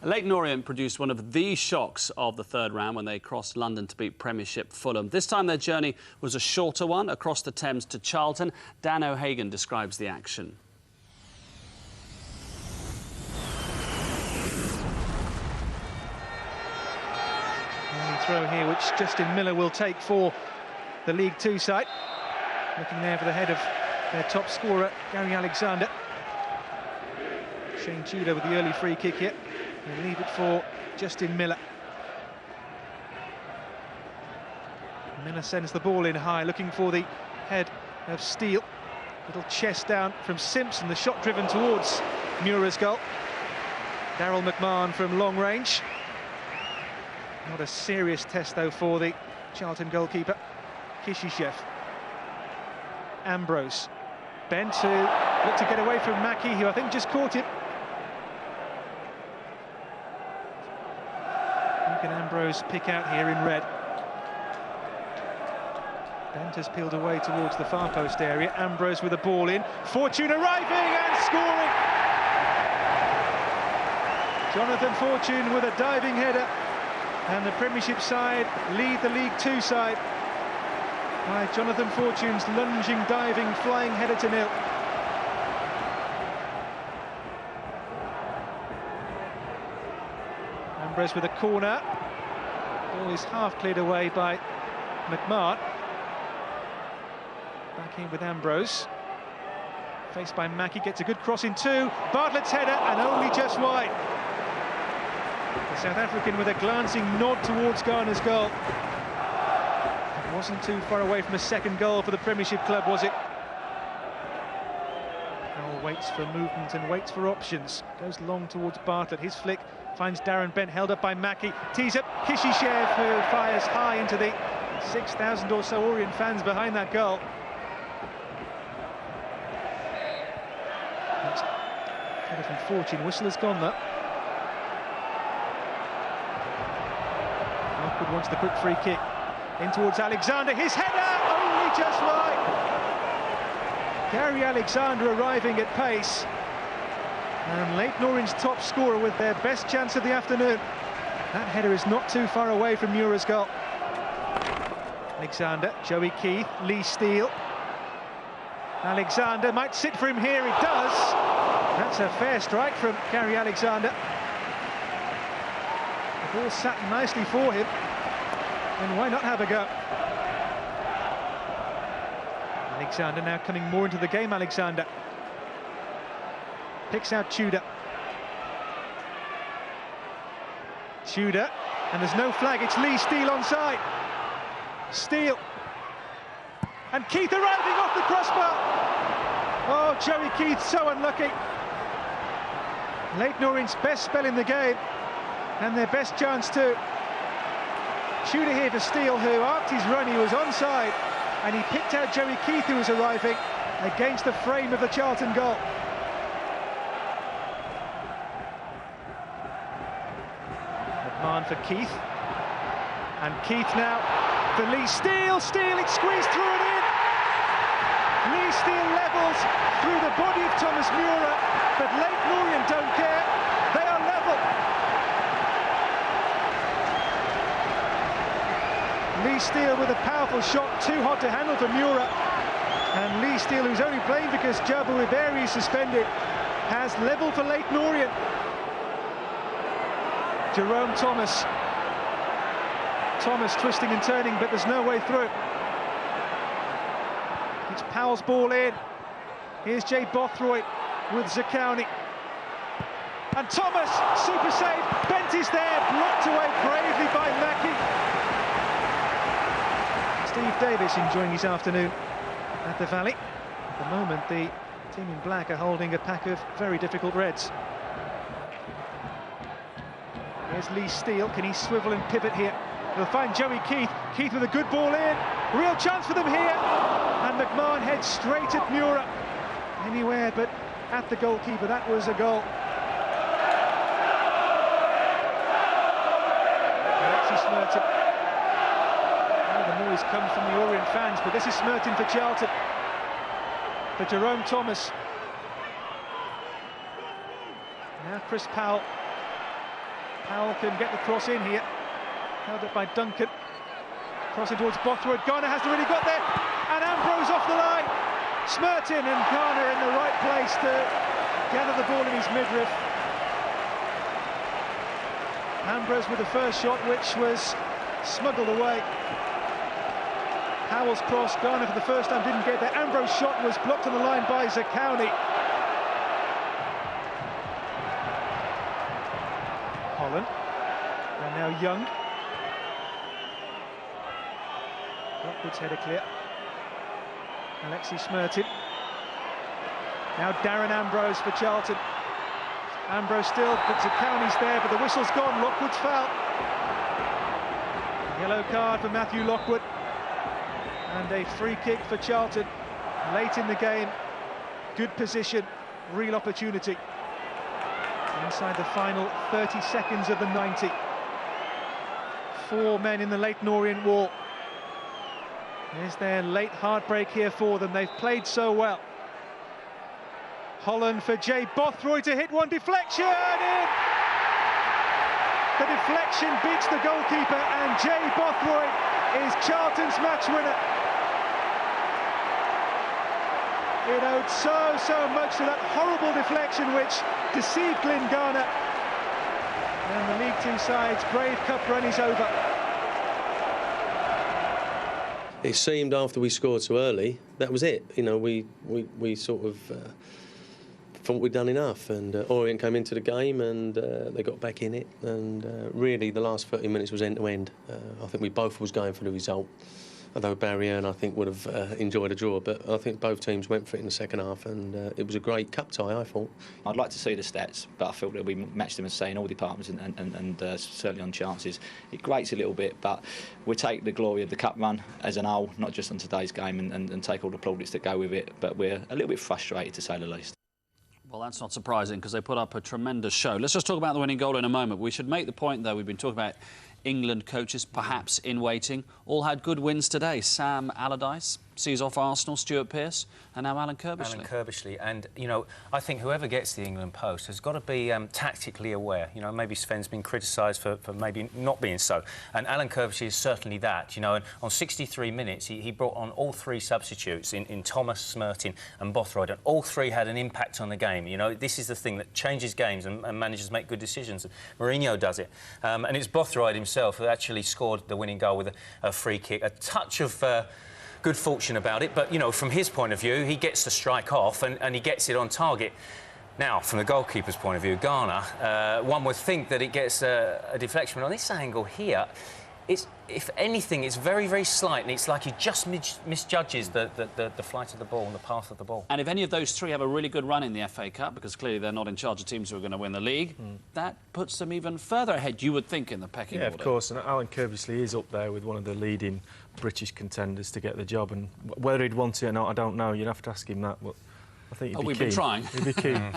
Leyton Orient produced one of the shocks of the third round when they crossed London to beat Premiership Fulham. This time their journey was a shorter one across the Thames to Charlton. Dan O'Hagan describes the action. Early throw here, which Justin Miller will take for the League Two side. Looking there for the head of their top scorer, Gary Alexander. Shane Tudor with the early free kick here. He'll leave it for Justin Miller. Miller sends the ball in high, looking for the head of Steele. Little chest down from Simpson, the shot driven towards Mura's goal. Daryl McMahon from long range. Not a serious test though for the Charlton goalkeeper, Kishishev. Ambrose. Bent to look to get away from Mackie, who I think just caught him. Who can Ambrose pick out here in red? Bent has peeled away towards the far post area. Ambrose with a ball in. Fortune arriving and scoring! Jonathan Fortune with a diving header. And the Premiership side lead the League Two side by Jonathan Fortune's lunging, diving, flying header to nil. Ambrose with a corner. Ball is half cleared away by McMahon. Back in with Ambrose. Faced by Mackie, gets a good cross in two. Bartlett's header and only just wide. The South African with a glancing nod towards Garner's goal. It wasn't too far away from a second goal for the Premiership club, was it? Powell waits for movement and waits for options. Goes long towards Bartlett. His flick finds Darren Bent, held up by Mackie. Tees up Kishishev, who fires high into the 6,000 or so Orient fans behind that goal. Header from Fortune. Whistle has gone though. Lockwood wants the quick free kick. In towards Alexander, his header, only just wide. Gary Alexander arriving at pace. And Leyton Orient's top scorer with their best chance of the afternoon. That header is not too far away from Mura's goal. Alexander, Joey Keith, Lee Steele. Alexander might sit for him here, it does. That's a fair strike from Gary Alexander. The ball sat nicely for him, and why not have a go? Alexander now coming more into the game. Alexander picks out Tudor. Tudor, and there's no flag. It's Lee Steele onside. Steele, and Keith arriving off the crossbar. Oh, Joey Keith so unlucky. Leyton Orient's best spell in the game. And their best chance too. Tudor here for Steele, who after his run he was onside, and he picked out Joey Keith, who was arriving against the frame of the Charlton goal. McMahon for Keith, and Keith now for Lee Steele. Steele, it's squeezed through and in. Lee Steele levels through the body of Thomas Mura, but Leyton Orient don't care. They are level. Lee Steele with a powerful shot, too hot to handle for Mura. And Lee Steele, who's only playing because Jabu Iberi is suspended, has level for Leyton Orient. Jerome Thomas. Thomas twisting and turning, but there's no way through. It's Powell's ball in. Here's Jay Bothroyd with Zakauni. And Thomas, super save. Bent is there, blocked away bravely by Mackie. Steve Davis enjoying his afternoon at the Valley. At the moment, the team in black are holding a pack of very difficult reds. Here's Lee Steele. Can he swivel and pivot here? They'll find Joey Keith. Keith with a good ball in. Real chance for them here. And McMahon heads straight at Mura. Anywhere but at the goalkeeper. That was a goal. Alexis Merton. The noise comes from the Orient fans, but this is Smerton for Charlton. For Jerome Thomas. Now Chris Powell Howell can get the cross in here. Held up by Duncan. Crossing towards Bothroyd. Garner hasn't really got there. And Ambrose off the line. Smertin and Garner in the right place to gather the ball in his midriff. Ambrose with the first shot, which was smuggled away. Howell's cross, Garner for the first time didn't get there. Ambrose's shot was blocked on the line by Zakowny. Holland, and now Young. Lockwood's header clear. Alexei Smertin. Now Darren Ambrose for Charlton. Ambrose still, but Zakowny's there, but the whistle's gone. Lockwood's foul. Yellow card for Matthew Lockwood. And a free kick for Charlton. Late in the game, good position, real opportunity. Inside the final 30 seconds of the 90. 4 men in the Leyton Orient wall. There's their late heartbreak here for them. They've played so well. Holland for Jay Bothroyd to hit one, deflection in! The deflection beats the goalkeeper, and Jay Bothroyd is Charlton's match winner. It owed so much to that horrible deflection which deceived Glyn Garner. And the League Two side's brave cup run is over. It seemed after we scored so early, that was it. You know, we sort of thought we'd done enough, and Orient came into the game and they got back in it, and really the last 30 minutes was end to end. I think we both was going for the result, although Barry and I think would have enjoyed a draw, but I think both teams went for it in the second half, and it was a great cup tie, I thought. I'd like to see the stats, but I feel that we matched them, as say, in all departments and certainly on chances. It grates a little bit, but we take the glory of the cup run as an whole, not just on today's game, and take all the plaudits that go with it, but we're a little bit frustrated, to say the least. Well, that's not surprising, because they put up a tremendous show. Let's just talk about the winning goal in a moment. We should make the point, though, we've been talking about England coaches perhaps in waiting. All had good wins today. Sam Allardyce sees off Arsenal, Stuart Pearce, and now Alan Kirbishley. Alan Kirbishley, and, you know, I think whoever gets the England post has got to be tactically aware. You know, maybe Sven's been criticised for maybe not being so, and Alan Kirbishley is certainly that, you know, and on 63 minutes he brought on all 3 substitutes in Thomas, Smertin and Bothroyd, and all 3 had an impact on the game. You know, this is the thing that changes games and managers make good decisions. Mourinho does it, and it's Bothroyd himself who actually scored the winning goal with a free kick. A touch of good fortune about it, but, you know, from his point of view, he gets to strike off and he gets it on target. Now, from the goalkeeper's point of view, Garner, one would think that it gets a deflection. But on this angle here, if anything, it's very slight, and it's like he just misjudges the flight of the ball and the path of the ball. And if any of those 3 have a really good run in the FA Cup, because clearly they're not in charge of teams who are going to win the league, that puts them even further ahead, you would think, in the pecking order. Yeah, of course, and Alan Kirbishley is up there with one of the leading British contenders to get the job, and whether he'd want it or not, I don't know. You'd have to ask him that, but I think he'd be keen. We've been trying. He'd be keen.